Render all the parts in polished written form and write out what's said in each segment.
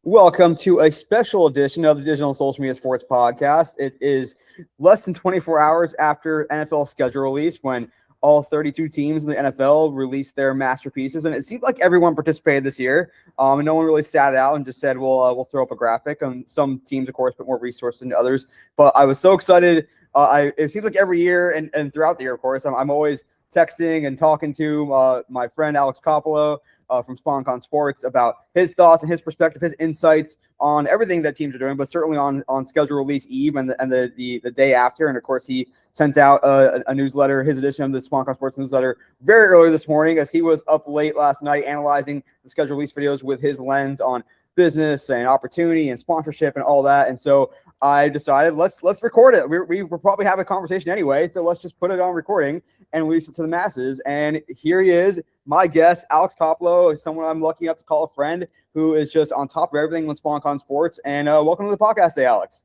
Welcome to a special edition of the Digital and Social Media Sports Podcast. It is less than 24 hours after NFL schedule release when all 32 teams in the NFL released their masterpieces, and it seemed like everyone participated this year. And no one really sat it out and just said, we'll throw up a graphic. And some teams, of course, put more resources than others. But I was so excited. It seems like every year and throughout the year, of course, I'm always texting and talking to my friend Alex Kopilow from Sponcon Sports about his thoughts and his perspective, his insights on everything that teams are doing, but certainly on schedule release eve and the day after. And of course, he sent out a newsletter, his edition of the Sponcon Sports newsletter, very early this morning, as he was up late last night analyzing the schedule release videos with his lens on business and opportunity and sponsorship and all that. And so I decided let's record it. We'll probably have a conversation anyway, so let's just put it on recording and release it to the masses. And here he is, my guest, Alex Kopilow, is someone I'm lucky enough to call a friend, who is just on top of everything with Sponcon Sports. And welcome to the podcast today, Alex.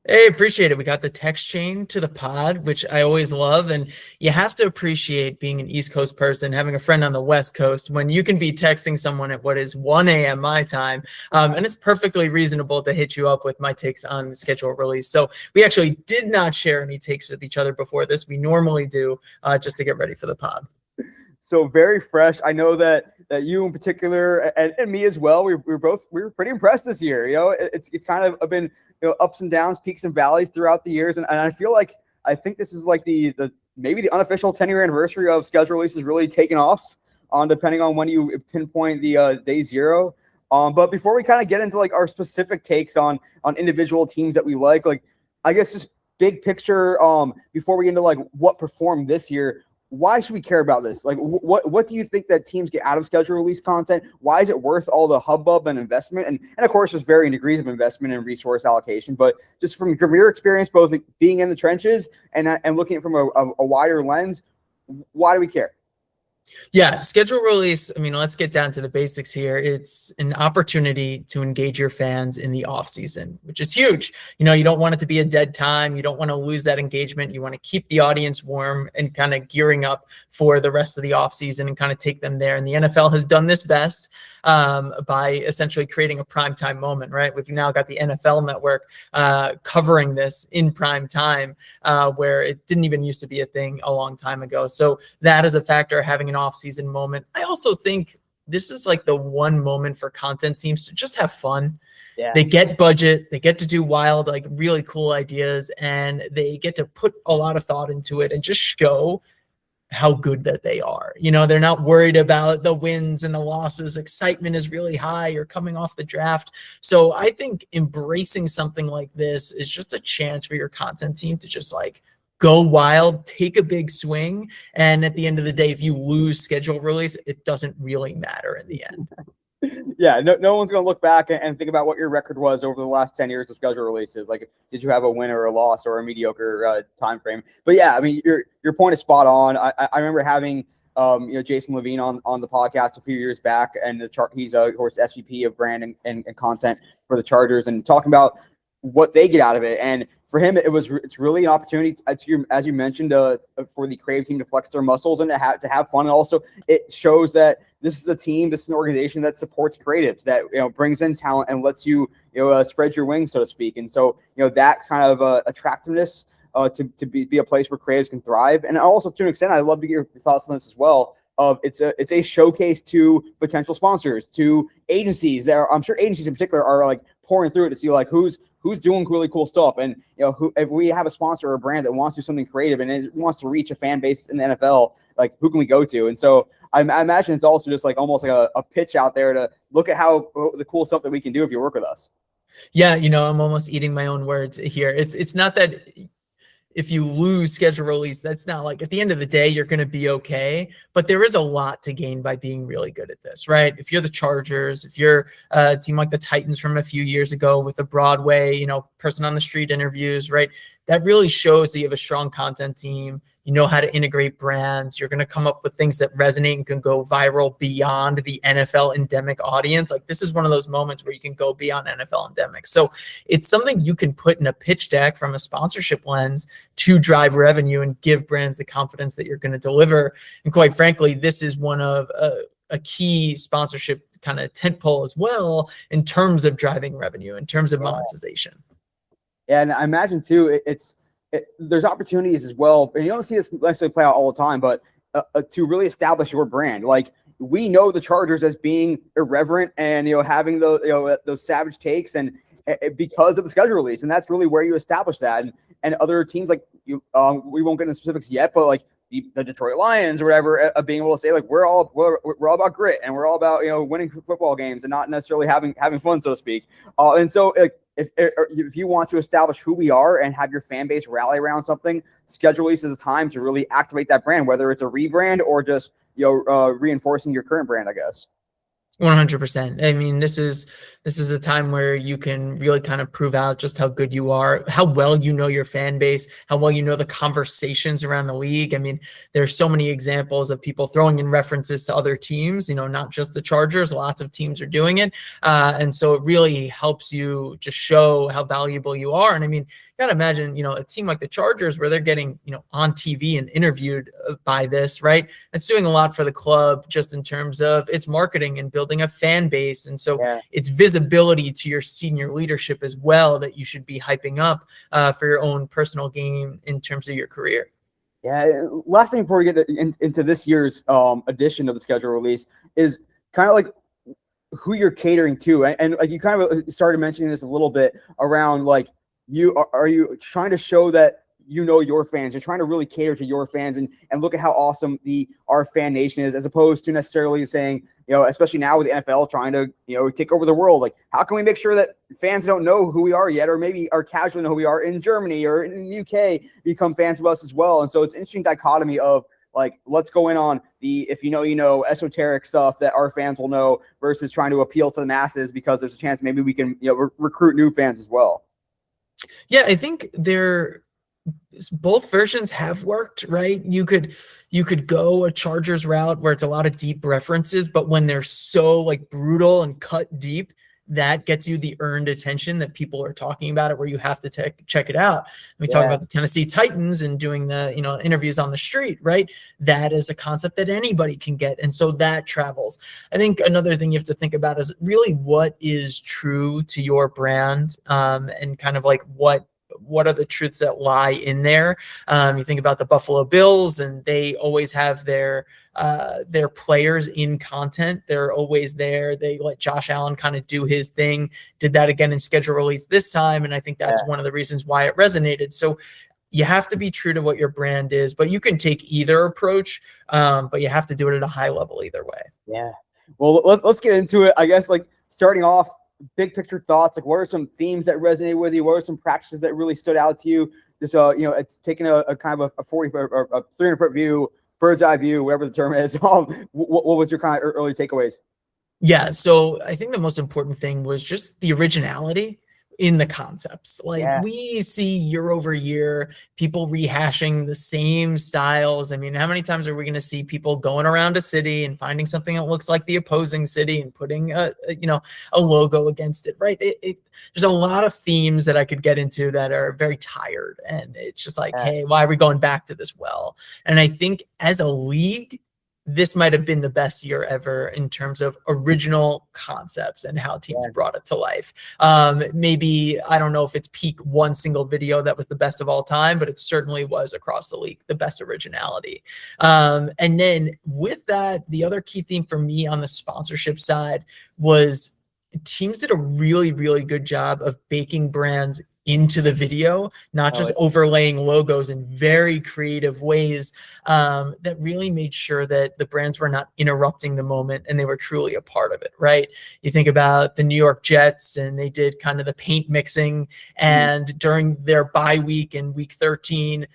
Hey, appreciate it. We got the text chain to the pod, which I always love. And you have to appreciate being an East Coast person, having a friend on the West Coast, when you can be texting someone at what is 1 a.m. my time. And it's perfectly reasonable to hit you up with my takes on the schedule release. So we actually did not share any takes with each other before this. We normally do, just to get ready for the pod. So very fresh. I know that you in particular and me as well, we were pretty impressed this year. You know, it's kind of been ups and downs, peaks and valleys throughout the years. And I feel like I think this is like the maybe the unofficial 10-year anniversary of schedule releases really taking off, depending on when you pinpoint the day zero. But before we kind of get into like our specific takes on individual teams that we like I guess just big picture, before we get into like what performed this year, why should we care about this? Like, what do you think that teams get out of schedule release content? Why is it worth all the hubbub and investment? And of course, there's varying degrees of investment and resource allocation. But just from your experience, both being in the trenches and looking at it from a wider lens, why do we care? Yeah, schedule release. I mean, let's get down to the basics here. It's an opportunity to engage your fans in the off season, which is huge. You don't want it to be a dead time. You don't want to lose that engagement. You want to keep the audience warm and kind of gearing up for the rest of the off season and kind of take them there. And the NFL has done this best by essentially creating a primetime moment, right? We've now got the NFL Network covering this in prime time, where it didn't even used to be a thing a long time ago. So that is a factor, having an off-season moment. I also think this is like the one moment for content teams to just have fun. Yeah. They get budget, they get to do wild, like really cool ideas, and they get to put a lot of thought into it and just show how good that they are. They're not worried about the wins and the losses. Excitement is really high. You're coming off the draft. So I think embracing something like this is just a chance for your content team to just like go wild, take a big swing. And at the end of the day, if you lose schedule release, it doesn't really matter in the end. Yeah, no one's going to look back and think about what your record was over the last 10 years of schedule releases. Like, did you have a win or a loss or a mediocre time frame? But yeah, I mean, your point is spot on. I remember having Jason Levine on the podcast a few years back, and he's of course SVP of brand and content for the Chargers, and talking about what they get out of it. And for him, it's really an opportunity, as you mentioned, for the creative team to flex their muscles and to have fun. And also, it shows that this is a team, this is an organization that supports creatives, that brings in talent and lets you spread your wings, so to speak. And so that kind of attractiveness to be a place where creatives can thrive. And also, to an extent, I'd love to get your thoughts on this as well. It's a showcase to potential sponsors, to agencies that I'm sure agencies in particular are like pouring through it to see like who's doing really cool stuff. And if we have a sponsor or a brand that wants to do something creative and it wants to reach a fan base in the NFL, like who can we go to? And so I imagine it's also just like almost like a pitch out there to look at how the cool stuff that we can do if you work with us. Yeah, I'm almost eating my own words here. It's not that if you lose schedule release, that's not like at the end of the day, you're going to be okay. But there is a lot to gain by being really good at this, right? If you're the Chargers, if you're a team like the Titans from a few years ago with the Broadway, person on the street interviews, right? That really shows that you have a strong content team. You know how to integrate brands. You're going to come up with things that resonate and can go viral beyond the NFL endemic audience. Like this is one of those moments where you can go beyond NFL endemic. So it's something you can put in a pitch deck from a sponsorship lens to drive revenue and give brands the confidence that you're going to deliver. And quite frankly, this is one of a key sponsorship kind of tentpole as well in terms of driving revenue, in terms of monetization. Yeah, and I imagine too, there's opportunities as well, and you don't see this necessarily play out all the time, but to really establish your brand. Like, we know the Chargers as being irreverent and having those savage takes, and because of the schedule release, and that's really where you establish that. And other teams like we won't get into specifics yet, but like the Detroit Lions or whatever, being able to say like we're all about grit and we're all about winning football games and not necessarily having fun, so to speak. And so if you want to establish who we are and have your fan base rally around something, schedule release is a time to really activate that brand, whether it's a rebrand or just reinforcing your current brand, I guess. 100%. I mean, this is a time where you can really kind of prove out just how good you are, how well you know your fan base, how well you know the conversations around the league. I mean, there's so many examples of people throwing in references to other teams, not just the Chargers. Lots of teams are doing it. And so it really helps you just show how valuable you are. And I mean, you got to imagine, a team like the Chargers where they're getting, on TV and interviewed by this, right? It's doing a lot for the club just in terms of its marketing and building a fan base. And so it's visibility to your senior leadership as well that you should be hyping up for your own personal gain in terms of your career. Yeah. Last thing before we get into this year's edition of the schedule release is kind of like who you're catering to. And like you kind of started mentioning this a little bit around like, are you trying to show that your fans? You're trying to really cater to your fans and look at how awesome our fan nation is, as opposed to necessarily saying, especially now with the NFL trying to, take over the world. Like, how can we make sure that fans don't know who we are yet, or maybe are casually know who we are in Germany or in the UK, become fans of us as well? And so it's an interesting dichotomy of like, let's go in on the, if esoteric stuff that our fans will know versus trying to appeal to the masses, because there's a chance maybe we can, recruit new fans as well. Yeah, I think both versions have worked, right? You could go a Chargers route where it's a lot of deep references, but when they're so like brutal and cut deep, that gets you the earned attention that people are talking about it, where you have to check it out. We talk about the Tennessee Titans and doing the interviews on the street, right? That is a concept that anybody can get, and so that travels. I think another thing you have to think about is really what is true to your brand, and kind of like what are the truths that lie in there. You think about the Buffalo Bills, and they always have their players in content. They're always there. They let Josh Allen kind of do his thing, did that again in schedule release this time. And I think that's one of the reasons why it resonated. So you have to be true to what your brand is, but you can take either approach, but you have to do it at a high level either way. Yeah. Well, let's get into it. I guess like starting off, big picture thoughts, like what are some themes that resonate with you? What are some practices that really stood out to you? Just taking a kind of a 40 or a 300-foot view, bird's eye view, whatever the term is. What was your kind of early takeaways? Yeah, so I think the most important thing was just the originality in the concepts. Like we see year over year people rehashing the same styles. I mean, how many times are we going to see people going around a city and finding something that looks like the opposing city and putting a logo against it, right? There's a lot of themes that I could get into that are very tired, and it's just like, hey, why are we going back to this well? And I think as a league, this might have been the best year ever in terms of original concepts and how teams brought it to life. Maybe, I don't know if it's peak one single video that was the best of all time, but it certainly was across the league, the best originality. And then with that, the other key theme for me on the sponsorship side was teams did a really, really good job of baking brands into the video, not just overlaying logos in very creative ways, that really made sure that the brands were not interrupting the moment and they were truly a part of it, right? You think about the New York Jets, and they did kind of the paint mixing, and during their bye week in week 13,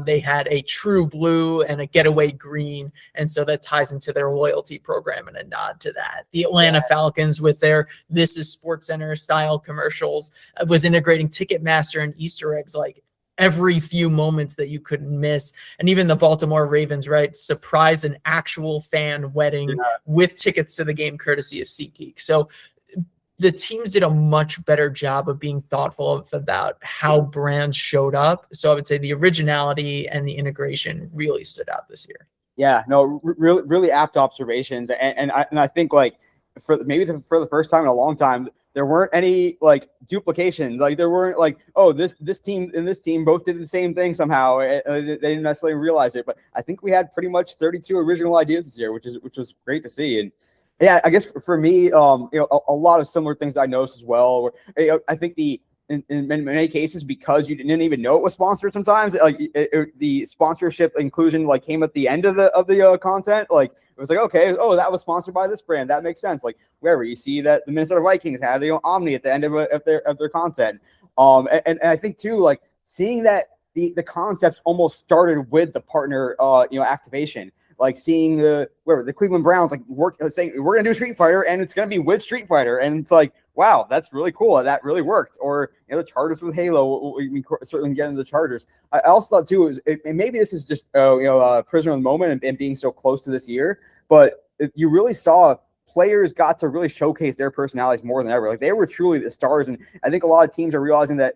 they had a true blue and a getaway green, and so that ties into their loyalty program and a nod to that. The Atlanta Falcons with their This Is SportsCenter style commercials was integrating Ticketmaster and Easter eggs like every few moments that you couldn't miss. And even the Baltimore Ravens, right, surprised an actual fan wedding with tickets to the game courtesy of SeatGeek. So the teams did a much better job of being thoughtful about how brands showed up. So I would say the originality and the integration really stood out this year. Yeah, no, really, really apt observations, and I think like for the first time in a long time, there weren't any like duplications. Like there weren't like, oh, this team and this team both did the same thing somehow. They didn't necessarily realize it, but I think we had pretty much 32 original ideas this year, which was great to see. And yeah, I guess for me, a lot of similar things I noticed as well. I think in many cases, because you didn't even know it was sponsored sometimes, like the sponsorship inclusion like came at the end of the content. Like it was like, okay, oh, that was sponsored by this brand, that makes sense. Like wherever you see that the Minnesota Vikings had Omni at the end of their content. And I think too, like seeing that the concepts almost started with the partner activation. Like seeing the Cleveland Browns like saying we're gonna do Street Fighter and it's gonna be with Street Fighter, and it's like, wow, that's really cool. That really worked. Or the Chargers with Halo. We certainly get into the Chargers. I also thought too and maybe this is just prisoner of the moment and being so close to this year, but you really saw players got to really showcase their personalities more than ever. Like they were truly the stars, and I think a lot of teams are realizing that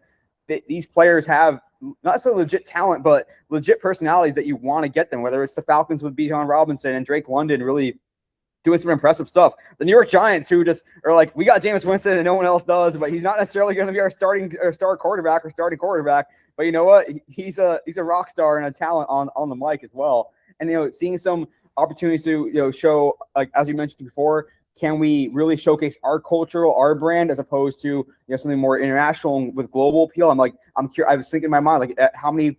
these players have not so legit talent, but legit personalities that you want to get them, whether it's the Falcons with Bijan Robinson and Drake London really doing some impressive stuff. The New York Giants, who just are like, we got Jameis Winston and no one else does, but he's not necessarily going to be our starting quarterback. But you know what? He's a rock star and a talent on the mic as well. And seeing some opportunities to show, like as you mentioned before, can we really showcase our our brand, as opposed to something more international with global appeal? I'm curious. I was thinking in my mind, like, how many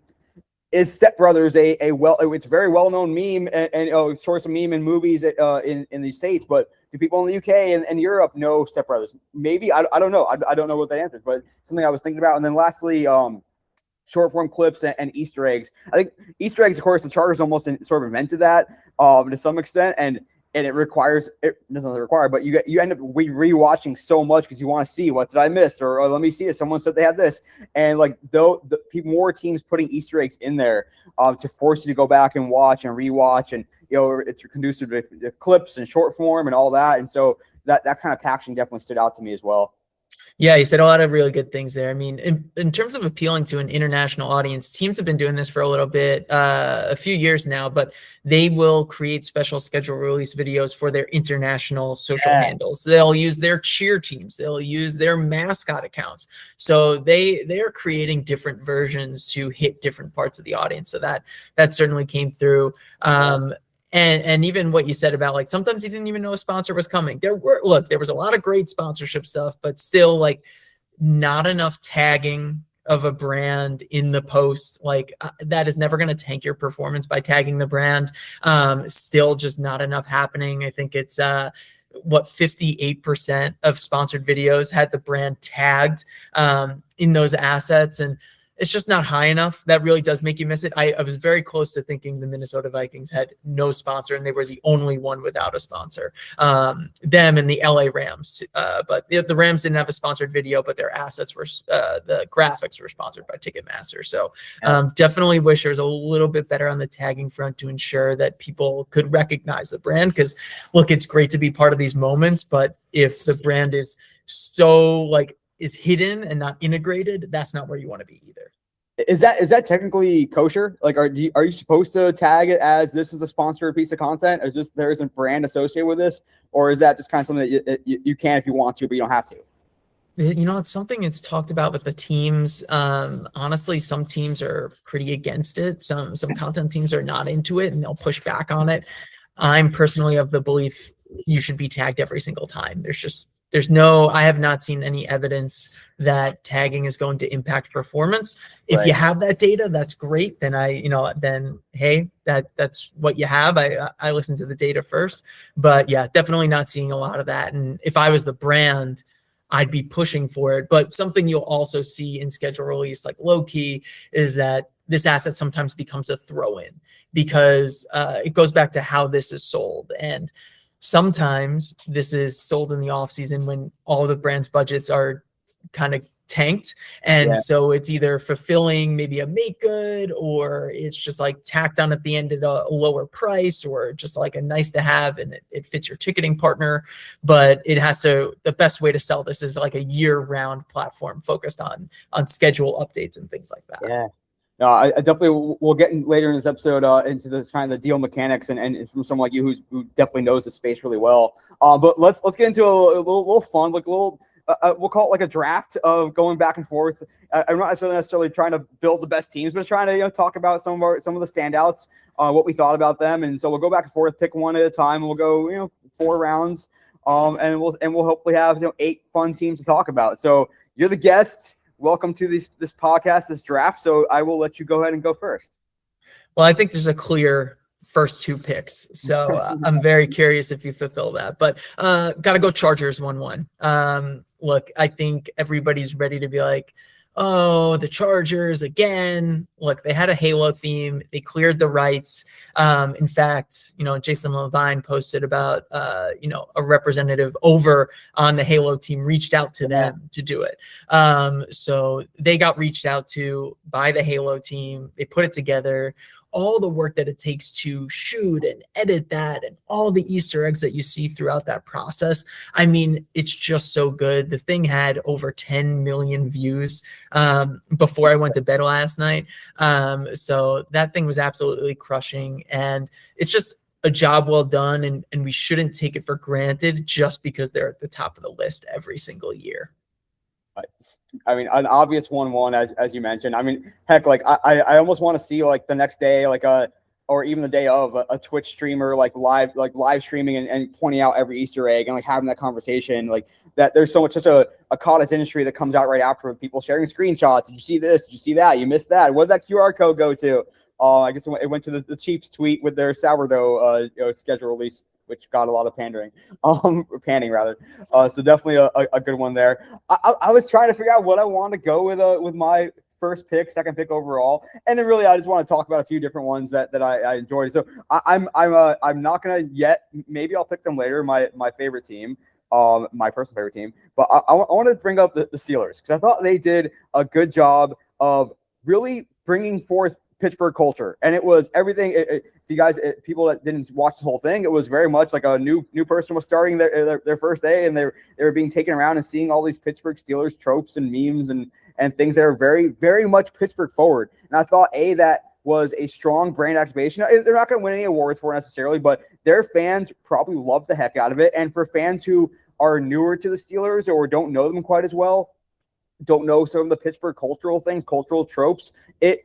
is Step Brothers it's a very well-known meme and source of meme in movies in the States, but do people in the UK and Europe know Step Brothers? Maybe. I don't know. I don't know what that answer is, but something I was thinking about. And then lastly, short form clips and Easter eggs. I think Easter eggs, of course, the Chargers almost sort of invented that to some extent, and it doesn't require, but you end up rewatching so much because you want to see what did I miss, or let me see it. Someone said they had this, and like more teams putting Easter eggs in there to force you to go back and watch and rewatch, and it's conducive to clips and short form and all that, and so that kind of packaging definitely stood out to me as well. Yeah, you said a lot of really good things there. I mean, in terms of appealing to an international audience, teams have been doing this for a little bit, a few years now, but they will create special schedule release videos for their international social handles. They'll use their cheer teams. They'll use their mascot accounts. So they're creating different versions to hit different parts of the audience. So that certainly came through. And even what you said about like sometimes you didn't even know a sponsor was coming. There was a lot of great sponsorship stuff, but still like not enough tagging of a brand in the post. Like that is never going to tank your performance by tagging the brand. Still just not enough happening. I think it's 58% of sponsored videos had the brand tagged in those assets, and it's just not high enough. That really does make you miss it. I was very close to thinking the Minnesota Vikings had no sponsor, and they were the only one without a sponsor. Them and the LA Rams. But the Rams didn't have a sponsored video, but their assets were, the graphics were sponsored by Ticketmaster. So definitely wish there was a little bit better on the tagging front to ensure that people could recognize the brand. Because, look, it's great to be part of these moments, but if the brand is is hidden and not integrated, that's not where you want to be either. Is that technically kosher? Like, are you supposed to tag it as this is a sponsored piece of content, or is there isn't brand associated with this, or is that just kind of something that you can if you want to, but you don't have to? It's something it's talked about with the teams. Honestly, some teams are pretty against it. Some content teams are not into it, and they'll push back on it. I'm personally of the belief you should be tagged every single time. I have not seen any evidence that tagging is going to impact performance. If you have that data, that's great. Then hey, that's what you have. I listen to the data first, but yeah, definitely not seeing a lot of that. And if I was the brand, I'd be pushing for it. But something you'll also see in schedule release, like low key, is that this asset sometimes becomes a throw-in because it goes back to how this is sold. And sometimes this is sold in the off season when all the brand's budgets are kind of tanked. And so it's either fulfilling maybe a make good, or it's just like tacked on at the end at a lower price, or just like a nice to have, and it fits your ticketing partner. But the best way to sell this is like a year round platform focused on schedule updates and things like that. Yeah. No, I definitely we'll get later in this episode into this kind of the deal mechanics and from someone like you who definitely knows the space really well. But let's get into a little fun, like a little we'll call it like a draft of going back and forth. I'm not necessarily trying to build the best teams, but trying to talk about some of the standouts, what we thought about them, and so we'll go back and forth, pick one at a time, and we'll go 4 rounds, and we'll hopefully have 8 fun teams to talk about. So you're the guest. Welcome to this podcast, this draft. So I will let you go ahead and go first. Well, I think there's a clear first 2 picks. So I'm very curious if you fulfill that. But got to go Chargers 1-1. Look, I think everybody's ready to be like, oh, the Chargers again. Look, they had a Halo theme. They cleared the rights. In fact, Jason Levine posted about, a representative over on the Halo team reached out to them to do it. So they got reached out to by the Halo team. They put it together. All the work that it takes to shoot and edit that and all the Easter eggs that you see throughout that process. I mean, it's just so good. The thing had over 10 million views before I went to bed last night. So that thing was absolutely crushing. And it's just a job well done. And we shouldn't take it for granted just because they're at the top of the list every single year. I mean, an obvious 1-1, as you mentioned. I mean, heck, like I almost want to see like the next day, like or even the day of a Twitch streamer like live streaming and pointing out every Easter egg and like having that conversation. Like that, there's such a cottage industry that comes out right after with people sharing screenshots. Did you see this? Did you see that? You missed that. What did that QR code go to? I guess it went to the Chiefs tweet with their sourdough schedule release, which got a lot of panning rather. So definitely a good one there. I was trying to figure out what I want to go with my first pick, second pick overall, and then really I just want to talk about a few different ones that I enjoyed. So I'm not gonna yet. Maybe I'll pick them later. My favorite team, my personal favorite team, but I want to bring up the Steelers because I thought they did a good job of really bringing forth Pittsburgh culture, and it was everything. People that didn't watch the whole thing, it was very much like a new person was starting their first day, and they were being taken around and seeing all these Pittsburgh Steelers tropes and memes and things that are very, very much Pittsburgh forward. And I thought that was a strong brand activation. They're not going to win any awards for it necessarily, but their fans probably love the heck out of it. And for fans who are newer to the Steelers or don't know them quite as well, don't know some of the Pittsburgh cultural things, cultural tropes, it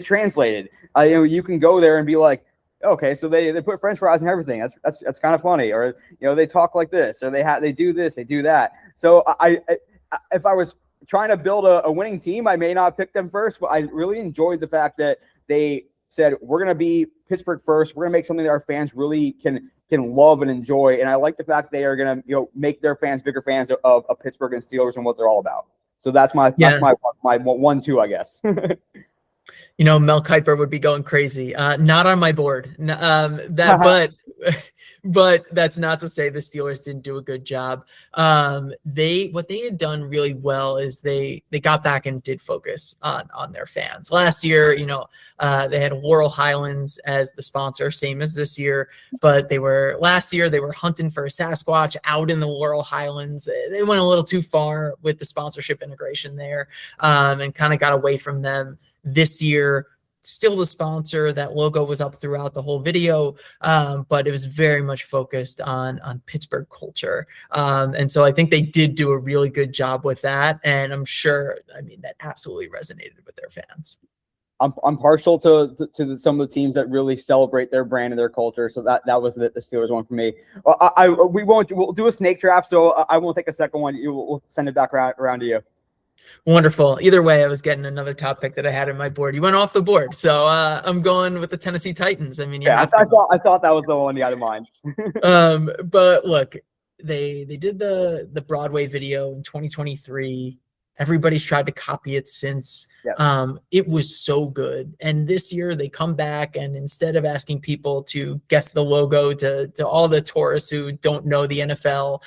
translated. You can go there and be like, okay, so they put French fries and everything. That's kind of funny. Or they talk like this, or they do this, they do that. So I if I was trying to build a winning team, I may not pick them first, but I really enjoyed the fact that they said we're gonna be Pittsburgh first. We're gonna make something that our fans really can love and enjoy. And I like the fact they are gonna make their fans bigger fans of Pittsburgh and Steelers and what they're all about. So that's my 1-2, I guess. Mel Kiper would be going crazy. Not on my board. But that's not to say the Steelers didn't do a good job. What they had done really well is they got back and did focus on their fans. Last year, they had Laurel Highlands as the sponsor, same as this year. But last year they were hunting for a Sasquatch out in the Laurel Highlands. They went a little too far with the sponsorship integration there, and kind of got away from them. This year, still the sponsor. That logo was up throughout the whole video, but it was very much focused on Pittsburgh culture. And so I think they did do a really good job with that. And I'm sure, that absolutely resonated with their fans. I'm partial to some of the teams that really celebrate their brand and their culture. So that was the Steelers one for me. We'll do a snake draft. So I won't take a second one. We'll send it back around to you. Wonderful. Either way, I was getting another top pick that I had in my board. You went off the board, so I'm going with the Tennessee Titans. I thought that was the one you had in mind. But look, they did the Broadway video in 2023. Everybody's tried to copy it since. Yep. It was so good. And this year they come back, and instead of asking people to guess the logo to all the tourists who don't know the NFL,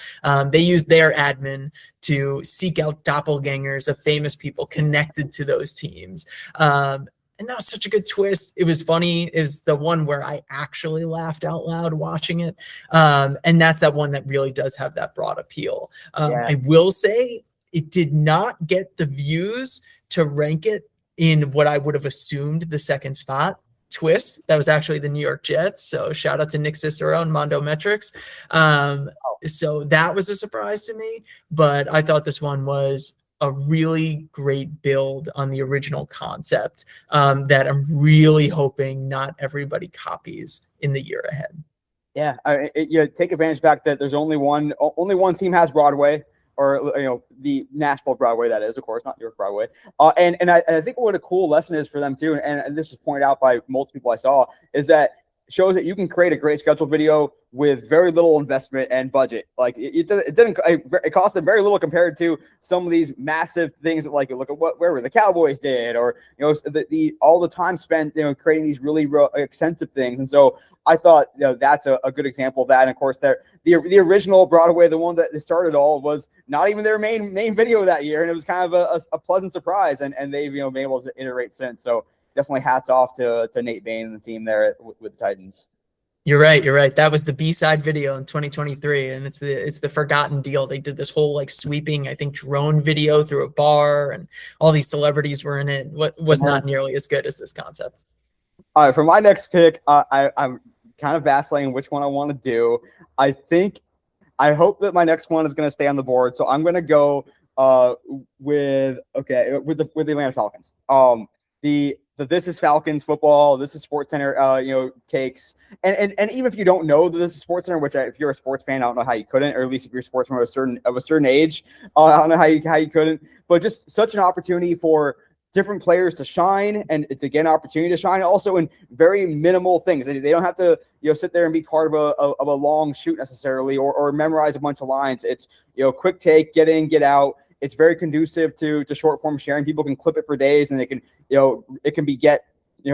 they used their admin to seek out doppelgangers of famous people connected to those teams. And that was such a good twist. It was funny. It was the one where I actually laughed out loud watching it. And that's that one that really does have that broad appeal. I will say, it did not get the views to rank it in what I would have assumed the second spot. Twist, that was actually the New York Jets. So shout out to Nick Cicero and Mondo Metrics. So that was a surprise to me, but I thought this one was a really great build on the original concept that I'm really hoping not everybody copies in the year ahead. Yeah, you take advantage of the fact that there's only one team has Broadway, or the Nashville Broadway, that is, of course, not New York Broadway. And I think what a cool lesson is for them too, and this was pointed out by multiple people I saw, is that shows that you can create a great schedule video with very little investment and budget. Like it cost them very little compared to some of these massive things that, like, look at where the Cowboys did, or all the time spent creating these really extensive things. And so I thought that's a good example of that. And of course, the original Broadway, the one that started all, was not even their main video that year, and it was kind of a pleasant surprise. And they've been able to iterate since. So definitely hats off to Nate Bain and the team there with the Titans. You're right. That was the B-side video in 2023, and it's the forgotten deal. They did this whole like sweeping, I think, drone video through a bar, and all these celebrities were in it. What was not nearly as good as this concept. All right, for my next pick, I'm kind of vacillating which one I want to do. I hope that my next one is going to stay on the board, so I'm going to go with the Atlanta Falcons. The This is Falcons football, This is Sports Center, takes, and even if you don't know that This is Sports Center, which if you're a sports fan, I don't know how you couldn't, or at least if you're a sportsman of a certain age, I don't know how you couldn't. But just such an opportunity for different players to shine and to get an opportunity to shine, also in very minimal things. They don't have to sit there and be part of a long shoot necessarily, or memorize a bunch of lines. It's quick take, get in, get out. It's very conducive to short form sharing. People can clip it for days, and they can, it can be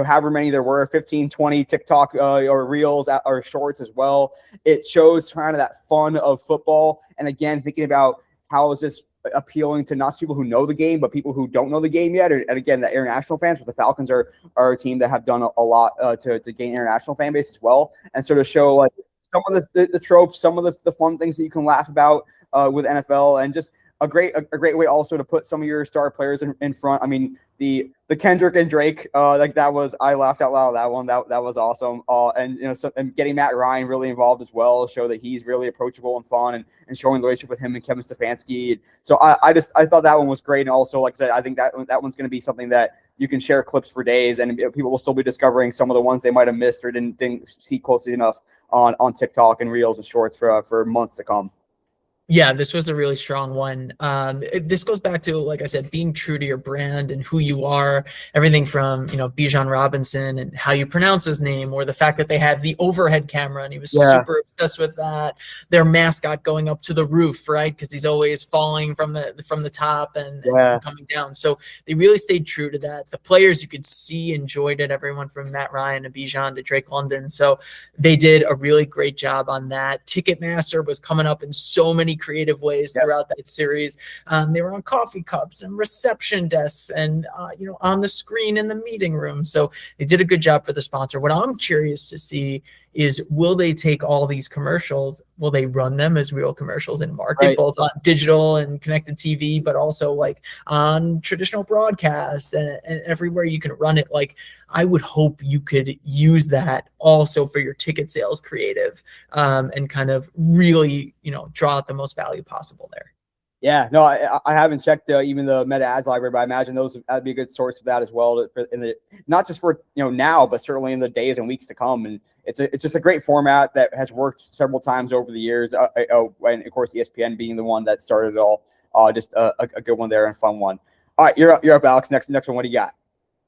however many there were, 15, 20 TikTok or reels or shorts as well. It shows kind of that fun of football. And again, thinking about how is this appealing to not just people who know the game, but people who don't know the game yet. And again, the international fans, but the Falcons are a team that have done a lot to gain international fan base as well. And so to show like some of the tropes, some of the fun things that you can laugh about with NFL, and just a great way also to put some of your star players in front. I mean, the Kendrick and Drake, like that was, I laughed out loud at that one. That was awesome. And getting Matt Ryan really involved as well, show that he's really approachable and fun, and showing the relationship with him and Kevin Stefanski. So I thought that one was great. And also, like I said, I think that one's going to be something that you can share clips for days, and people will still be discovering some of the ones they might have missed or didn't see closely enough on TikTok and Reels and Shorts for months to come. Yeah, this was a really strong one. This goes back to, like I said, being true to your brand and who you are. Everything from, Bijan Robinson and how you pronounce his name, or the fact that they had the overhead camera and he was super obsessed with that. Their mascot going up to the roof, right? Because he's always falling from the top and coming down. So they really stayed true to that. The players, you could see, enjoyed it. Everyone from Matt Ryan to Bijan to Drake London. So they did a really great job on that. Ticketmaster was coming up in so many creative ways throughout that series. They were on coffee cups and reception desks and on the screen in the meeting room. So they did a good job for the sponsor. What I'm curious to see is, will they take all these commercials, will they run them as real commercials in market, both on digital and connected TV, but also like on traditional broadcast and everywhere you can run it? Like, I would hope you could use that also for your ticket sales creative, and kind of really, draw out the most value possible there. Yeah, no, I haven't checked even the Meta Ads library, but I imagine that'd be a good source of that as well, not just for now, but certainly in the days and weeks to come. And it's just a great format that has worked several times over the years. And of course, ESPN being the one that started it all. Just a good one there and a fun one. All right, you're up, Alex. Next one. What do you got?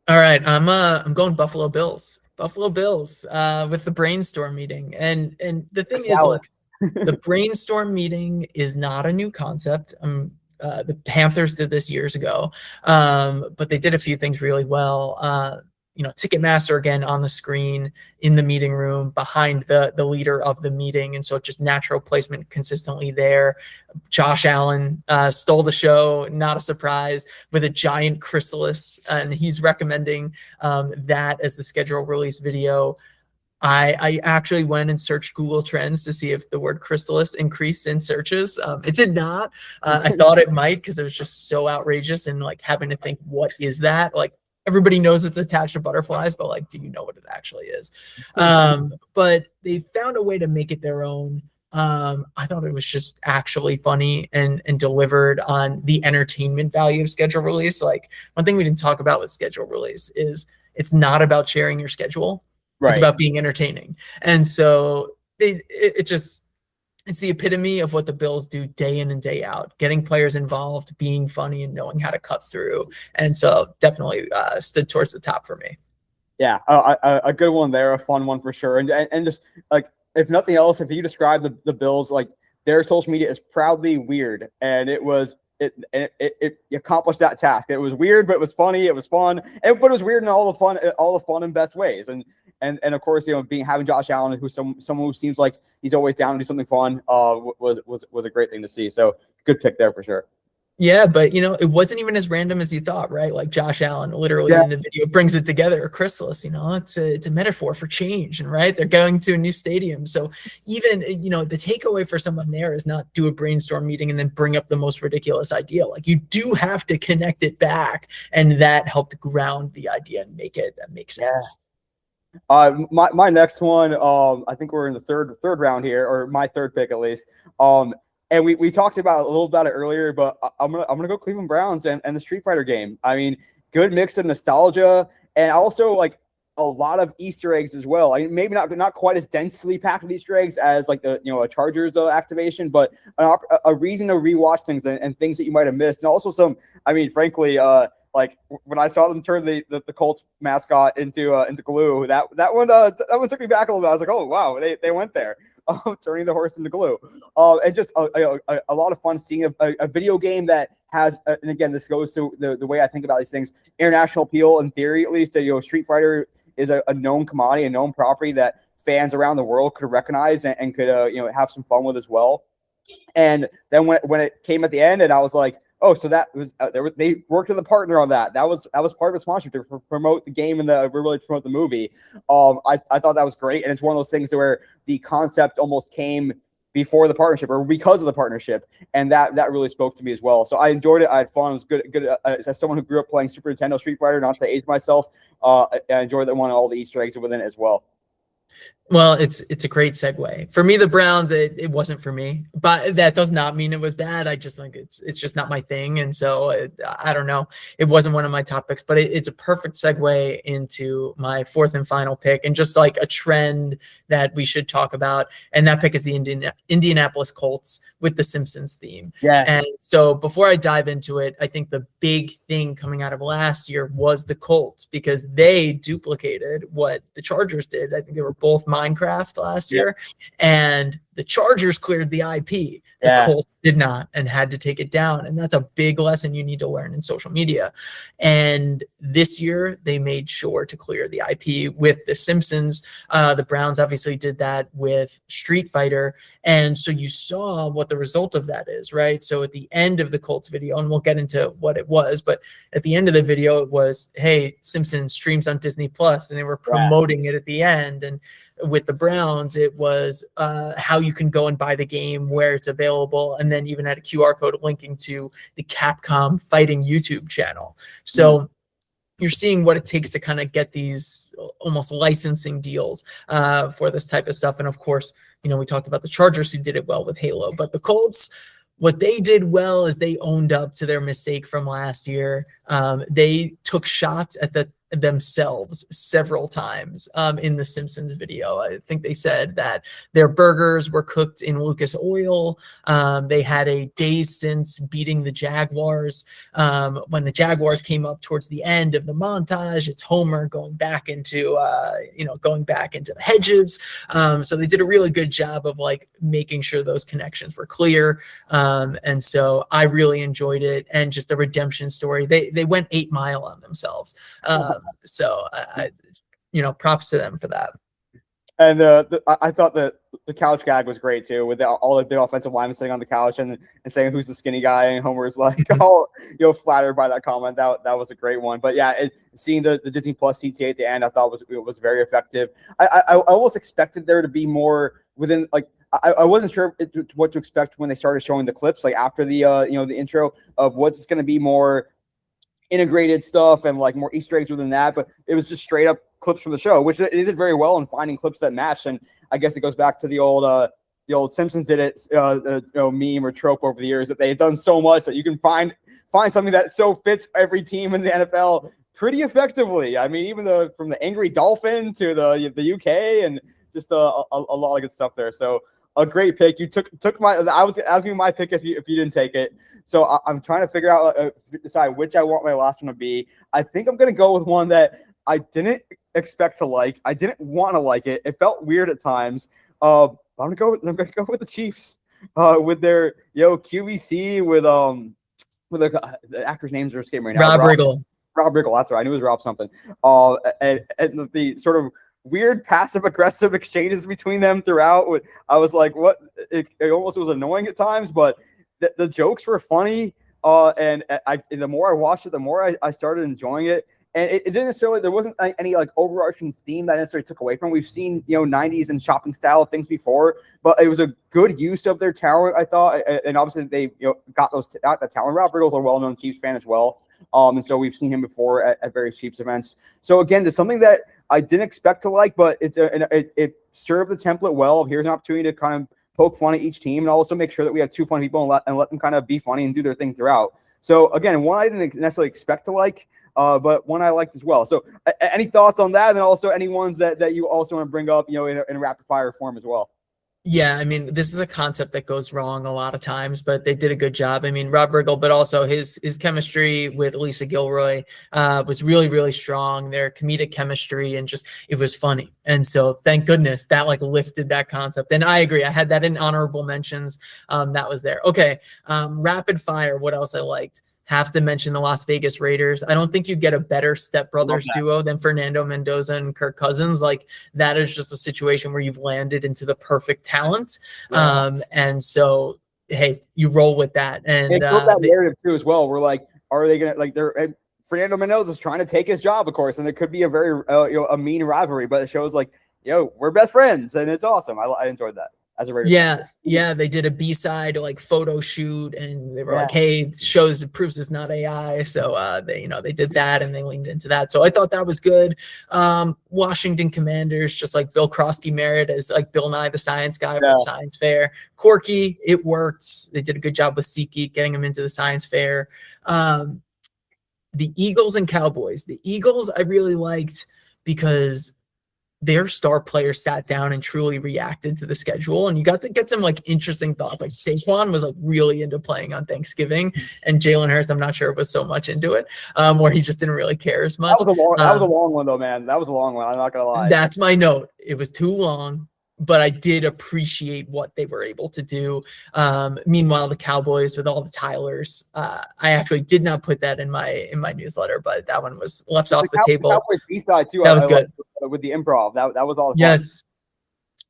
All right, I'm going Buffalo Bills. With the brainstorm meeting, and the thing is, like, the brainstorm meeting is not a new concept. The Panthers did this years ago, but they did a few things really well. Ticketmaster, again, on the screen in the meeting room behind the leader of the meeting, and so just natural placement consistently there. Josh Allen stole the show, not a surprise, with a giant chrysalis, and he's recommending that as the schedule release video. I actually went and searched Google Trends to see if the word chrysalis increased in searches. It did not. I thought it might, because it was just so outrageous, and like having to think, what is that? Like, everybody knows it's attached to butterflies, but like, do you know what it actually is? But they found a way to make it their own. I thought it was just actually funny and delivered on the entertainment value of schedule release. Like, one thing we didn't talk about with schedule release is it's not about sharing your schedule. It's about being entertaining. And so it's the epitome of what the Bills do day in and day out, getting players involved, being funny, and knowing how to cut through. And so definitely stood towards the top for me. Yeah, a good one there, a fun one for sure. And just like, if nothing else, if you describe the Bills, like, their social media is proudly weird, and it accomplished that task. It was weird, but it was funny. It was fun, but it was weird in all the fun and best ways. And of course, having Josh Allen, who's someone who seems like he's always down to do something fun, was a great thing to see. So good pick there for sure. Yeah, but it wasn't even as random as you thought, right? Like, Josh Allen literally in the video brings it together. A chrysalis, it's a metaphor for change, and right, they're going to a new stadium. So even the takeaway for someone there is not do a brainstorm meeting and then bring up the most ridiculous idea. Like, you do have to connect it back, and that helped ground the idea and make it make sense. My next one, I think we're in the third round here, or my third pick at least. And we talked about a little about it earlier, but I'm gonna go Cleveland Browns and the Street Fighter game. I mean, good mix of nostalgia and also like a lot of Easter eggs as well. I mean, maybe not quite as densely packed with Easter eggs as like a Chargers activation, but a reason to rewatch things and things that you might have missed, and also some. I mean, frankly, like when I saw them turn the Colts mascot into glue, that one took me back a little bit. I was like, oh wow, they went there. Turning the horse into glue, and just a lot of fun seeing a video game that has, and again, this goes to the way I think about these things, international appeal in theory, at least. Street Fighter is a known commodity, a known property that fans around the world could recognize and could have some fun with as well. And then when it came at the end, and I was like, oh, so that was they worked with a partner on that. That was part of a sponsorship to promote the game and really promote the movie. I thought that was great, and it's one of those things where the concept almost came before the partnership or because of the partnership, and that really spoke to me as well. So I enjoyed it. I had fun. It was good. As someone who grew up playing Super Nintendo Street Fighter, not to age myself, I enjoyed that one and all the Easter eggs within it as well. Well, it's a great segue. For me, the Browns, it wasn't for me, but that does not mean it was bad. I just think it's just not my thing. And so I don't know. It wasn't one of my top picks, but it's a perfect segue into my fourth and final pick, and just like a trend that we should talk about. And that pick is the Indianapolis Colts with the Simpsons theme. Yeah. And so before I dive into it, I think the big thing coming out of last year was the Colts, because they duplicated what the Chargers did. I think they were both Minecraft last year, and the Chargers cleared the IP. The Colts did not and had to take it down. And that's a big lesson you need to learn in social media. And this year they made sure to clear the IP with The Simpsons. The Browns obviously did that with Street Fighter. And so you saw what the result of that is, right? So at the end of the Colts video, and we'll get into what it was, but at the end of the video, it was, hey, Simpsons streams on Disney Plus, and they were promoting it at the end. And with the Browns, it was how you can go and buy the game, where it's available, and then even had a QR code linking to the Capcom Fighting YouTube channel. So you're seeing what it takes to kind of get these almost licensing deals for this type of stuff. And of course, we talked about the Chargers, who did it well with Halo, but the Colts, what they did well is they owned up to their mistake from last year. They took shots at themselves several times in the Simpsons video. I think they said that their burgers were cooked in Lucas oil. They had a days since beating the Jaguars. When the Jaguars came up towards the end of the montage, it's Homer going back into the hedges. So they did a really good job of like making sure those connections were clear. And so I really enjoyed it, and just a redemption story. They went 8 Mile on themselves. So I props to them for that. And I thought that the couch gag was great too, with all the big offensive linemen sitting on the couch and saying who's the skinny guy, and Homer's like all flattered by that comment. That was a great one. But yeah, seeing the Disney Plus CTA at the end, I thought was very effective. I almost expected there to be more within like. I wasn't sure what to expect when they started showing the clips, like after the the intro of what's going to be more integrated stuff and like more Easter eggs within that, but it was just straight up clips from the show, which it did very well in finding clips that matched. And I guess it goes back to the old Simpsons did it, meme or trope over the years, that they've done so much that you can find something that so fits every team in the NFL pretty effectively. I mean, even from the angry dolphin to the UK and just a lot of good stuff there. So a great pick. You took my. I was asking my pick if you didn't take it. So I'm trying to figure out decide which I want my last one to be. I think I'm gonna go with one that I didn't expect to like. I didn't want to like it. It felt weird at times. I'm gonna go with the Chiefs. With their QVC with the actors' names are escaping right now. Rob Riggle. Rob Riggle, that's right. I knew it was Rob something. And the sort of weird passive-aggressive exchanges between them throughout. I was like, what? It almost was annoying at times, but the jokes were funny. And the more I watched it, the more I started enjoying it. And it didn't necessarily, there wasn't any like overarching theme that I necessarily took away from. We've seen, 90s and shopping style things before, but it was a good use of their talent, I thought. And obviously they, got that talent. Rob Riggle's a well-known Chiefs fan as well. And so we've seen him before at various Chiefs events. So again, it's something that I didn't expect to like, but it served the template well. Here's an opportunity to kind of poke fun at each team and also make sure that we have two funny people and let them kind of be funny and do their thing throughout. So again, one I didn't necessarily expect to like, but one I liked as well. So any thoughts on that? And also any ones that you also want to bring up, in a rapid fire form as well? Yeah, I mean, this is a concept that goes wrong a lot of times, but they did a good job. I mean, Rob Riggle, but also his chemistry with Lisa Gilroy was really, really strong. Their comedic chemistry and just, it was funny. And so thank goodness that like lifted that concept. And I agree. I had that in honorable mentions. That was there. Okay. Rapid fire. What else I liked? Have to mention the Las Vegas Raiders. I don't think you get a better stepbrothers duo than Fernando Mendoza and Kirk Cousins. Like that is just a situation where you've landed into the perfect talent. Yeah. And so, hey, you roll with that. And that narrative too, as well. We're like, are they going to Fernando Mendoza is trying to take his job, of course. And there could be a very, a mean rivalry, but it shows like, we're best friends and it's awesome. I enjoyed that. As a Raiders fan. Yeah, they did a B-side like photo shoot, and they were like, "Hey, it proves it's not AI." So they did that, and they leaned into that. So I thought that was good. Washington Commanders, just like Bill Krosky Merritt as like Bill Nye the Science Guy from Science Fair. Quirky, it worked. They did a good job with SeatGeek getting him into the Science Fair. The Eagles and Cowboys. The Eagles I really liked because their star players sat down and truly reacted to the schedule, and you got to get some like interesting thoughts. Like Saquon was like really into playing on Thanksgiving, and Jalen Hurts, I'm not sure was so much into it, or he just didn't really care as much. That was a long one though, man. That was a long one. I'm not gonna lie. That's my note. It was too long, but I did appreciate what they were able to do. Meanwhile, the Cowboys with all the Tylers, I actually did not put that in my newsletter, but that one was left off the table. Cowboys B-side too. That was good. With the improv, that was all. Yes,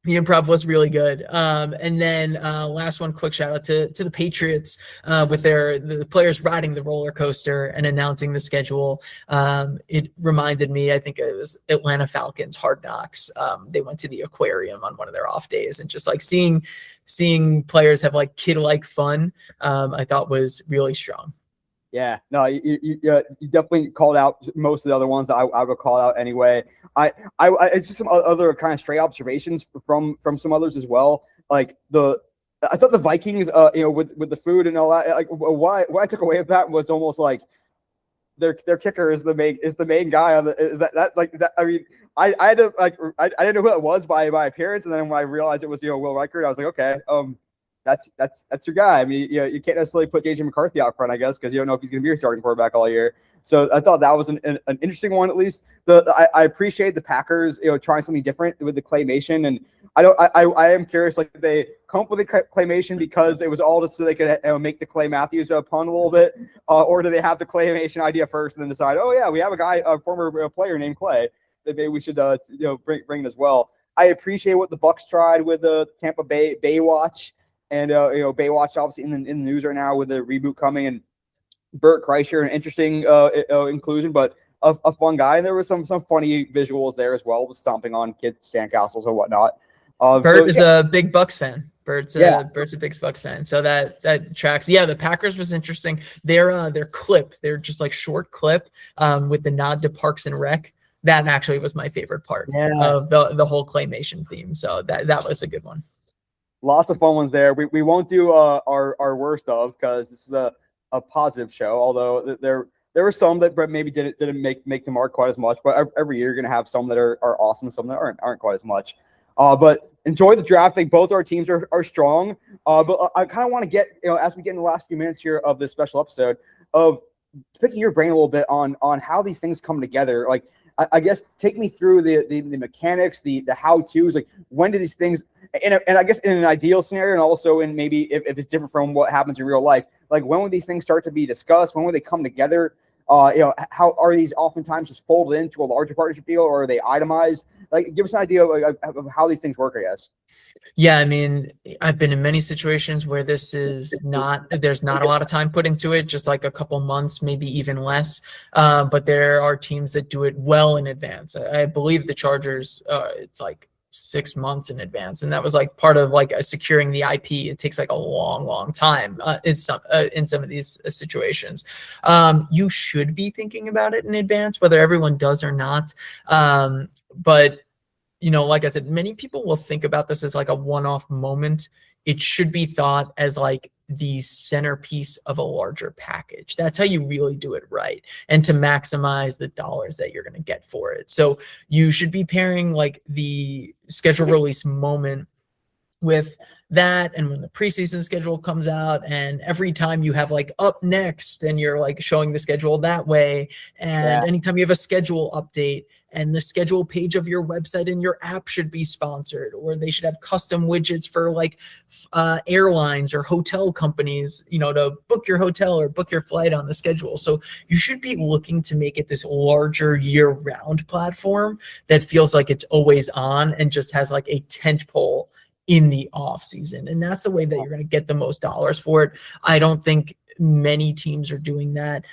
the improv was really good. And then last one, quick shout out to the Patriots with the players riding the roller coaster and announcing the schedule. It reminded me, I think it was Atlanta Falcons Hard Knocks. They went to the aquarium on one of their off days, and just like seeing players have like kid-like fun, I thought was really strong. Yeah, no, you definitely called out most of the other ones that I would call out anyway. I it's just some other kind of stray observations from some others as well. Like I thought the Vikings, with the food and all that, like what I took away of that was almost like their kicker is the main guy on the, is that like that. I mean, I had to like I didn't know who it was by appearance, and then when I realized it was Will Reichert, I was like, okay, that's your guy. I mean, you can't necessarily put JJ McCarthy out front, I guess, because you don't know if he's going to be your starting quarterback all year. So I thought that was an interesting one, at least. I appreciate the Packers, trying something different with the claymation, and I am curious, like, did they come up with the claymation because it was all just so they could make the Clay Matthews pun a little bit, or do they have the claymation idea first and then decide, oh yeah, we have a former player named Clay that maybe we should bring it as well. I appreciate what the Bucks tried with the Tampa Bay Baywatch. And Baywatch obviously in the news right now with the reboot coming, and Bert Kreischer, an interesting inclusion, but a fun guy. And there was some funny visuals there as well, with stomping on kids' sandcastles or whatnot. Bert is a big Bucks fan. Bert's a big Bucks fan, so that tracks. Yeah, the Packers was interesting. Their clip, they're just like short clip, with the nod to Parks and Rec. That actually was my favorite part of the whole claymation theme. So that was a good one. Lots of fun ones there. We won't do our worst of, because this is a positive show. Although there were some that maybe didn't make the mark quite as much. But every year you're gonna have some that are awesome, some that aren't quite as much. But enjoy the draft. I think both our teams are strong. But I kind of want to get, as we get in the last few minutes here of this special episode, of picking your brain a little bit on how these things come together. Like, I guess take me through the mechanics, the how-tos. Like, when do these things, and I guess in an ideal scenario, and also in maybe if it's different from what happens in real life, like when would these things start to be discussed? When would they come together? How are these oftentimes just folded into a larger partnership deal, or are they itemized? Like, give us an idea of how these things work, I guess. Yeah, I mean, I've been in many situations where there's not a lot of time put into it, just like a couple months, maybe even less. But there are teams that do it well in advance. I believe the Chargers, it's like 6 months in advance, and that was like part of like securing the IP. It takes like a long time in some of these situations. You should be thinking about it in advance, whether everyone does or not. But like I said, many people will think about this as like a one-off moment. It should be thought as like the centerpiece of a larger package. That's how you really do it right, and to maximize the dollars that you're going to get for it. So you should be pairing like the schedule release moment with that, and when the preseason schedule comes out, and every time you have like up next and you're like showing the schedule that way, and anytime you have a schedule update, and the schedule page of your website and your app should be sponsored, or they should have custom widgets for like airlines or hotel companies, to book your hotel or book your flight on the schedule. So you should be looking to make it this larger year-round platform that feels like it's always on and just has like a tent pole in the off season. And that's the way that you're going to get the most dollars for it. I don't think many teams are doing that,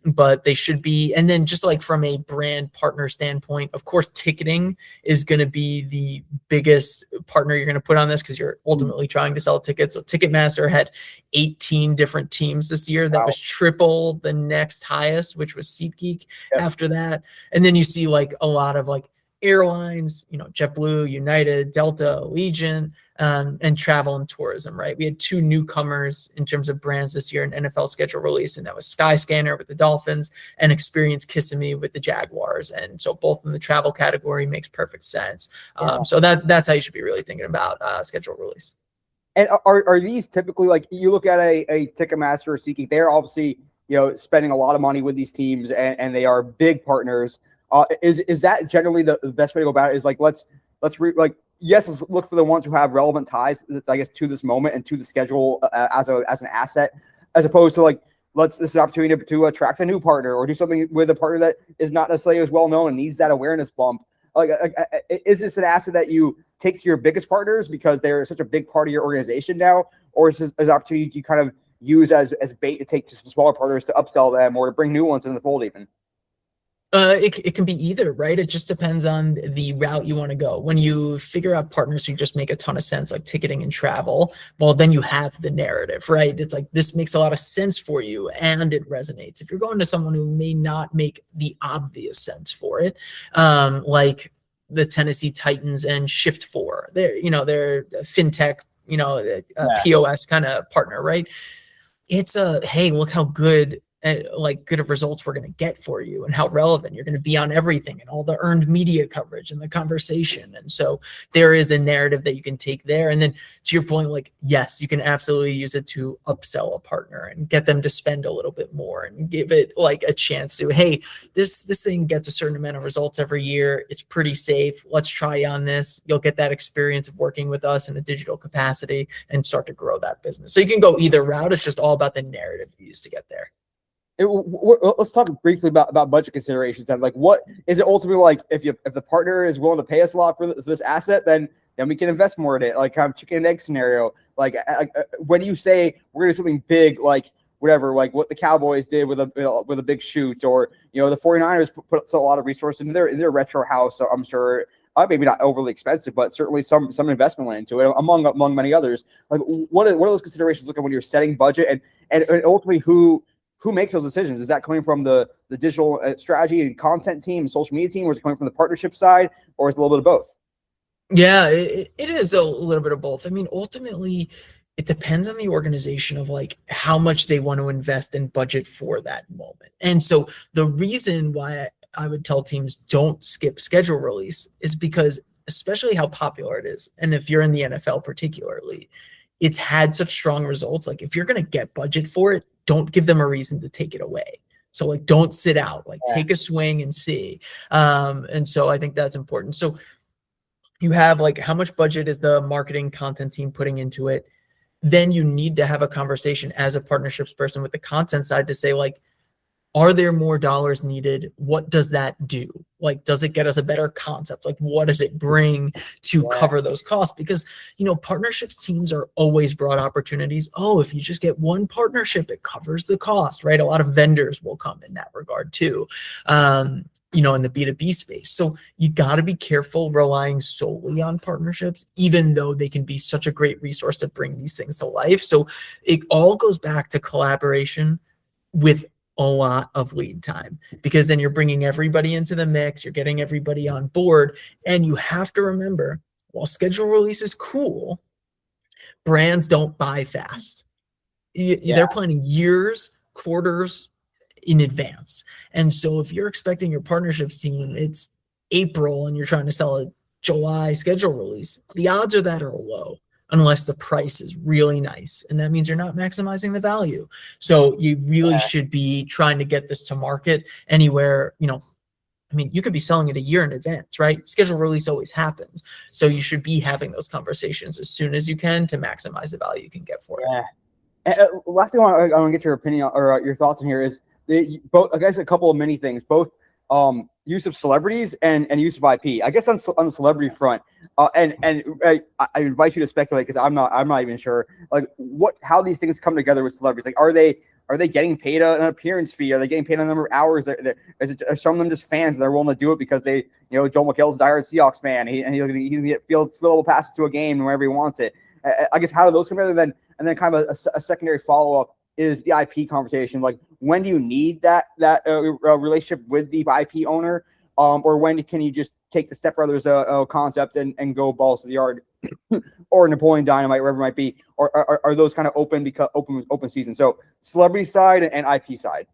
but they should be. And then just like from a brand partner standpoint, of course, ticketing is going to be the biggest partner you're going to put on this, because you're ultimately trying to sell tickets. So Ticketmaster had 18 different teams this year. That was triple the next highest, which was SeatGeek after that. And then you see like a lot of like airlines, JetBlue, United, Delta, Allegiant, and travel and tourism, right? We had 2 newcomers in terms of brands this year in NFL schedule release, and that was Skyscanner with the Dolphins and Experience Kissimmee with the Jaguars. And so both in the travel category makes perfect sense. So that's how you should be really thinking about schedule release. And are these typically, like, you look at a Ticketmaster or SeatGeek, they're obviously, spending a lot of money with these teams, and they are big partners. Is that generally the best way to go about it? Is like, let's look for the ones who have relevant ties, I guess, to this moment and to the schedule as an asset, as opposed to like, this is an opportunity to attract a new partner or do something with a partner that is not necessarily as well known and needs that awareness bump. Like, is this an asset that you take to your biggest partners because they're such a big part of your organization now, or is this an opportunity you kind of use as bait to take to some smaller partners to upsell them or to bring new ones in the fold even? It can be either, right? It just depends on the route you want to go. When you figure out partners who just make a ton of sense, like ticketing and travel, well, then you have the narrative, right? It's like, this makes a lot of sense for you and it resonates. If you're going to someone who may not make the obvious sense for it, like the Tennessee Titans and Shift4, they're fintech, POS kind of partner, right? It's hey, look how good of results we're going to get for you and how relevant you're going to be on everything and all the earned media coverage and the conversation. And so there is a narrative that you can take there. And then to your point, like, yes, you can absolutely use it to upsell a partner and get them to spend a little bit more and give it like a chance to, hey, this thing gets a certain amount of results every year. It's pretty safe. Let's try on this. You'll get that experience of working with us in a digital capacity and start to grow that business. So you can go either route. It's just all about the narrative you use to get there. Let's talk briefly about budget considerations. And like, what is it ultimately like? If the partner is willing to pay us a lot for this asset, then we can invest more in it. Like, kind of chicken and egg scenario. Like, when you say we're gonna do something big, like whatever, like what the Cowboys did with a big shoot, or the 49ers put a lot of resources into their retro house. So I'm sure maybe not overly expensive, but certainly some investment went into it, among many others. Like, what are those considerations looking when you're setting budget, and ultimately who makes those decisions? Is that coming from the digital strategy and content team, social media team, or is it coming from the partnership side, or is it a little bit of both? Yeah, it is a little bit of both. I mean, ultimately, it depends on the organization of like how much they want to invest and budget for that moment. And so the reason why I would tell teams don't skip schedule release is because, especially how popular it is, and if you're in the NFL particularly, it's had such strong results. Like, if you're going to get budget for it, don't give them a reason to take it away. So like, don't sit out, like take a swing and see. And so I think that's important. So you have like, how much budget is the marketing content team putting into it? Then you need to have a conversation as a partnerships person with the content side to say, like, are there more dollars needed? What does that do? Like, does it get us a better concept? Like, what does it bring to cover those costs? Because, partnerships teams are always broad opportunities. Oh, if you just get one partnership, it covers the cost, right? A lot of vendors will come in that regard too, in the B2B space. So you got to be careful relying solely on partnerships, even though they can be such a great resource to bring these things to life. So it all goes back to collaboration with a lot of lead time, because then you're bringing everybody into the mix, you're getting everybody on board. And you have to remember, while schedule release is cool, brands don't buy fast. They're planning years, quarters in advance. And so if you're expecting your partnerships team, it's April and you're trying to sell a July schedule release, the odds of that are low, unless the price is really nice. And that means you're not maximizing the value. So you really should be trying to get this to market anywhere, you could be selling it a year in advance, right? Schedule release always happens. So you should be having those conversations as soon as you can to maximize the value you can get for it. Yeah. And, last thing I want to get your opinion or your thoughts on here is both, I guess, a couple of many things, both use of celebrities and use of IP. I guess on the celebrity front, and I invite you to speculate, because I'm not even sure like how these things come together with celebrities. Like, are they getting paid an appearance fee? Are they getting paid a number of hours? Are some of them just fans and they're willing to do it because they, Joel McHale's a diehard Seahawks fan. He can get field passes to a game wherever he wants it. I guess, how do those come together? And then kind of a secondary follow up is the IP conversation. Like, when do you need that relationship with the IP owner, or when can you just take the Step Brothers concept and go balls to the yard, or Napoleon Dynamite, wherever it might be, or are those kind of open season? So celebrity side and IP side.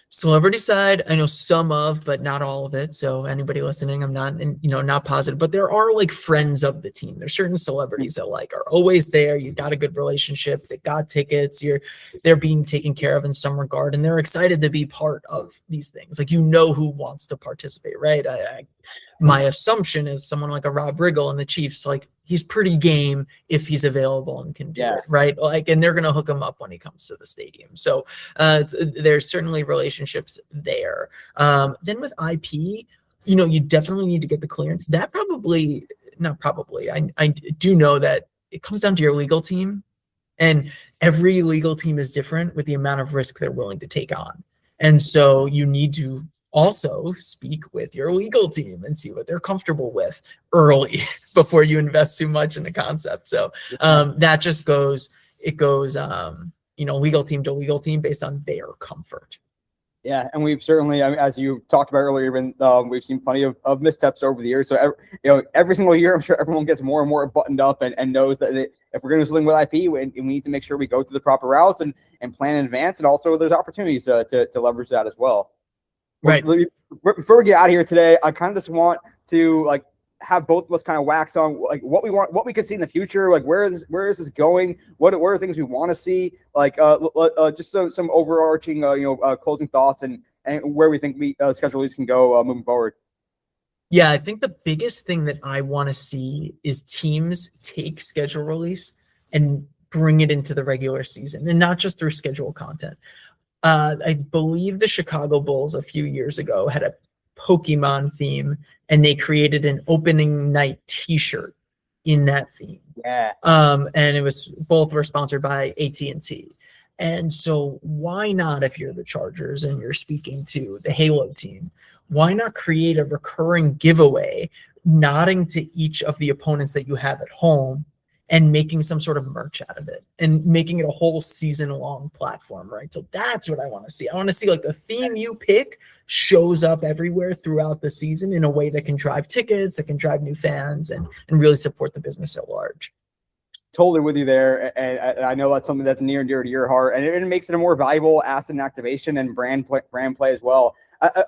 Celebrity side, I know some of, but not all of it. So anybody listening, I'm not positive, but there are like friends of the team. There's certain celebrities that like are always there. You've got a good relationship. They got tickets. They're being taken care of in some regard, and they're excited to be part of these things. Like, who wants to participate, right? My assumption is someone like a Rob Riggle and the Chiefs, like, he's pretty game if he's available and can do it, right? Like, and they're going to hook him up when he comes to the stadium. So there's certainly relationships there. Then with IP, you definitely need to get the clearance. I do know that it comes down to your legal team, and every legal team is different with the amount of risk they're willing to take on. And so you need to also speak with your legal team and see what they're comfortable with early before you invest too much in the concept. So that just goes legal team to legal team based on their comfort. Yeah, and we've certainly, as you talked about earlier, we've seen plenty of missteps over the years. So every single year, I'm sure everyone gets more and more buttoned up and knows that if we're going to do something with IP, we need to make sure we go through the proper routes and plan in advance. And also, there's opportunities to leverage that as well. Right. Before we get out of here today, I kind of just want to have both of us kind of wax on like what we want, what we could see in the future. Like, where is this going? What are things we want to see? Like, just some overarching, closing thoughts and where we think schedule release can go moving forward. Yeah, I think the biggest thing that I want to see is teams take schedule release and bring it into the regular season, and not just through schedule content. I believe the Chicago Bulls a few years ago had a Pokemon theme, and they created an opening night T-shirt in that theme. Yeah. And both were sponsored by AT&T. And so why not, if you're the Chargers and you're speaking to the Halo team, why not create a recurring giveaway nodding to each of the opponents that you have at home and making some sort of merch out of it and making it a whole season long platform, right? So that's what I want to see. I want to see like the theme you pick shows up everywhere throughout the season in a way that can drive tickets, that can drive new fans, and really support the business at large. Totally with you there, and I know that's something that's near and dear to your heart, and it makes it a more valuable asset in activation and brand play as well.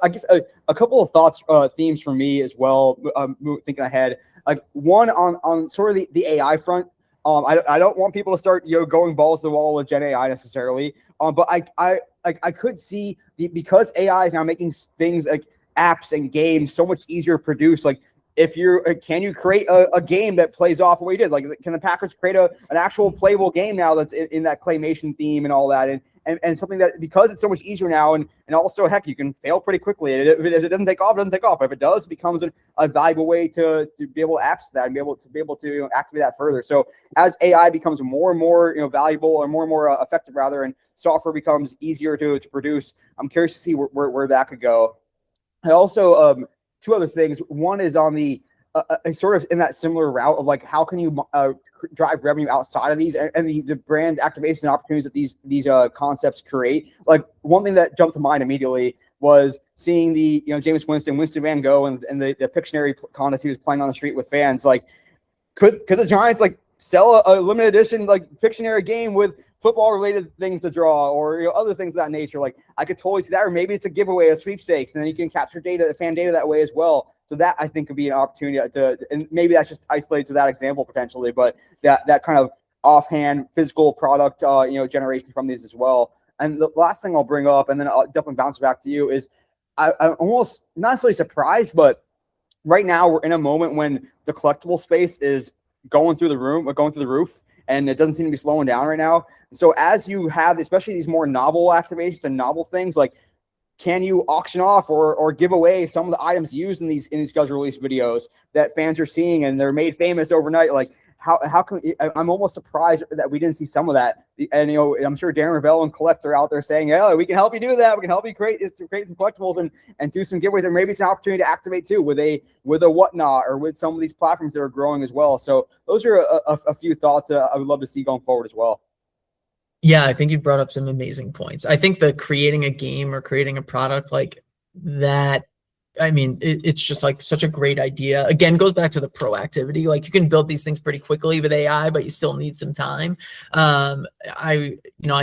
I guess a couple of thoughts, themes for me as well. Thinking ahead, like one on sort of the AI front. I don't want people to start going balls to the wall with Gen AI necessarily. But I could see because AI is now making things like apps and games so much easier to produce. Like, if you're, can you create a game that plays off what you did? Like, can the Packers create an actual playable game now that's in that claymation theme and all that? And something that, because it's so much easier now, and also, heck, you can fail pretty quickly. And if it doesn't take off, it doesn't take off. If it does, it becomes a valuable way to be able to access that and be able to activate that further. So as AI becomes more and more valuable, or more effective rather, and software becomes easier to produce, I'm curious to see where that could go. I also two other things. One is on the sort of in that similar route of like, how can you drive revenue outside of these and the brand activation opportunities that these concepts create. Like, one thing that jumped to mind immediately was seeing the Jameis Winston Van Gogh and the Pictionary contest he was playing on the street with fans. Like, could the Giants like sell a limited edition like Pictionary game with football related things to draw, or other things of that nature? Like, I could totally see that. Or maybe it's a giveaway, a sweepstakes, and then you can capture fan data that way as well. So that, I think, could be an opportunity and maybe that's just isolated to that example potentially, but that kind of offhand physical product generation from these as well. And the last thing I'll bring up, and then I'll definitely bounce back to you, is I'm almost not necessarily surprised, but right now we're in a moment when the collectible space is going through the roof, and it doesn't seem to be slowing down right now. So as you have, especially these more novel activations and novel things, like, can you auction off or give away some of the items used in these schedule release videos that fans are seeing and they're made famous overnight? Like, how can I'm almost surprised that we didn't see some of that. And I'm sure Darren Ravel and Collect are out there saying, "Oh, we can help you do that. We can help you create some collectibles and do some giveaways, or maybe it's an opportunity to activate too with a whatnot or with some of these platforms that are growing as well." So those are a few thoughts that I would love to see going forward as well. Yeah, I think you brought up some amazing points. I think that creating a game or creating a product like that, I mean, it's just like such a great idea. Again, goes back to the proactivity. Like, you can build these things pretty quickly with AI, but you still need some time. I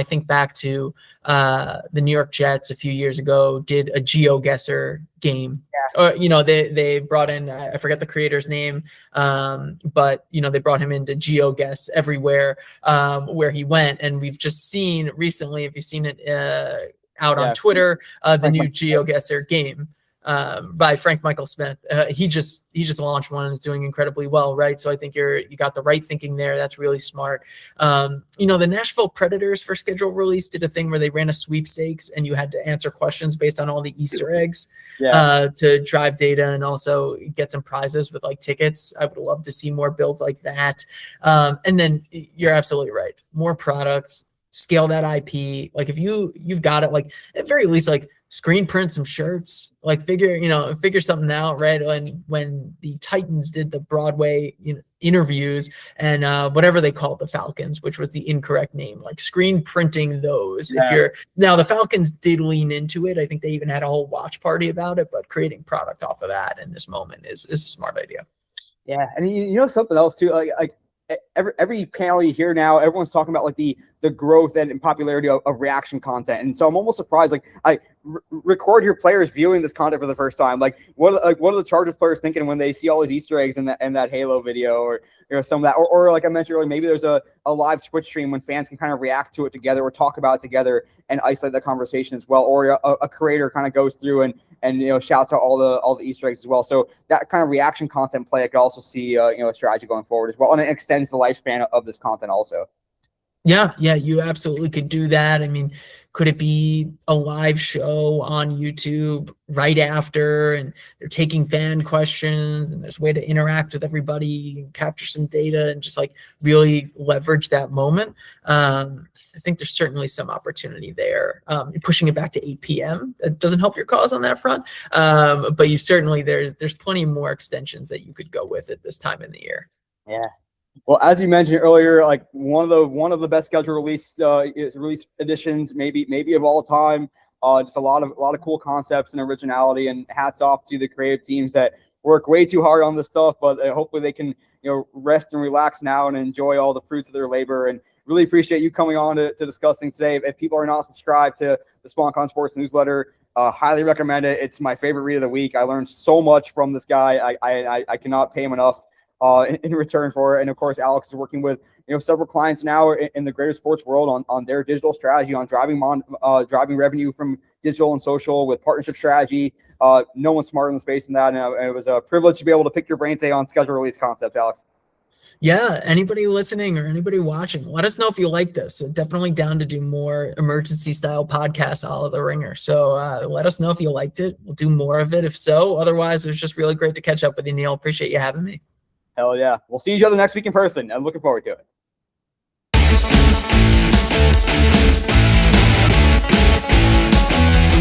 think back to the New York Jets a few years ago did a GeoGuessr game. Or they brought in, I forget the creator's name, but they brought him in to GeoGuess everywhere where he went, and we've just seen recently, if you've seen it out on Twitter, the new GeoGuessr game by Frank Michael Smith. He just launched one and is doing incredibly well, right? So I think you got the right thinking there. That's really smart. The Nashville Predators for schedule release did a thing where they ran a sweepstakes and you had to answer questions based on all the Easter eggs to drive data and also get some prizes with like tickets. I would love to see more builds like that. And then you're absolutely right. More products, scale that IP. Like, if you've got it, like, at very least, like, screen print some shirts, like figure something out, right? When the Titans did the Broadway interviews and whatever they called the Falcons, which was the incorrect name, like screen printing those. If now the Falcons did lean into it. I think they even had a whole watch party about it, but creating product off of that in this moment is a smart idea. Yeah. And something else too, like every panel you hear now, everyone's talking about like the growth and popularity of reaction content. And so I'm almost surprised, like, I record your players viewing this content for the first time. Like, what are the Chargers players thinking when they see all these Easter eggs in that Halo video, or some of that, or like I mentioned earlier, maybe there's a live Twitch stream when fans can kind of react to it together or talk about it together and isolate the conversation as well, or a creator kind of goes through and shouts out all the Easter eggs as well. So that kind of reaction content play, I could also see a strategy going forward as well, and it extends the lifespan of this content also. Yeah, you absolutely could do that. I mean, could it be a live show on YouTube right after, and they're taking fan questions, and there's a way to interact with everybody and capture some data and just like really leverage that moment? I think there's certainly some opportunity there. Pushing it back to 8 p.m. It doesn't help your cause on that front, but you certainly there's plenty more extensions that you could go with at this time in the year. Yeah. Well, as you mentioned earlier, like one of the best schedule release editions, maybe of all time. Just a lot of cool concepts and originality, and hats off to the creative teams that work way too hard on this stuff, but hopefully they can rest and relax now and enjoy all the fruits of their labor. And really appreciate you coming on to discuss things today. If people are not subscribed to the Sponcon Sports newsletter, highly recommend it. It's my favorite read of the week. I learned so much from this guy. I cannot pay him enough in return for it. And of course, Alex is working with several clients now in the greater sports world on their digital strategy, on driving revenue from digital and social with partnership strategy. No one's smarter in the space than that, and it was a privilege to be able to pick your brain today on schedule release concepts, Alex. Yeah, anybody listening or anybody watching, let us know if you like this. So definitely down to do more emergency style podcasts all of the Ringer. So let us know if you liked it. We'll do more of it if so. Otherwise, it was just really great to catch up with you, Neil. Appreciate you having me. Hell yeah. We'll see each other next week in person. I'm looking forward to it.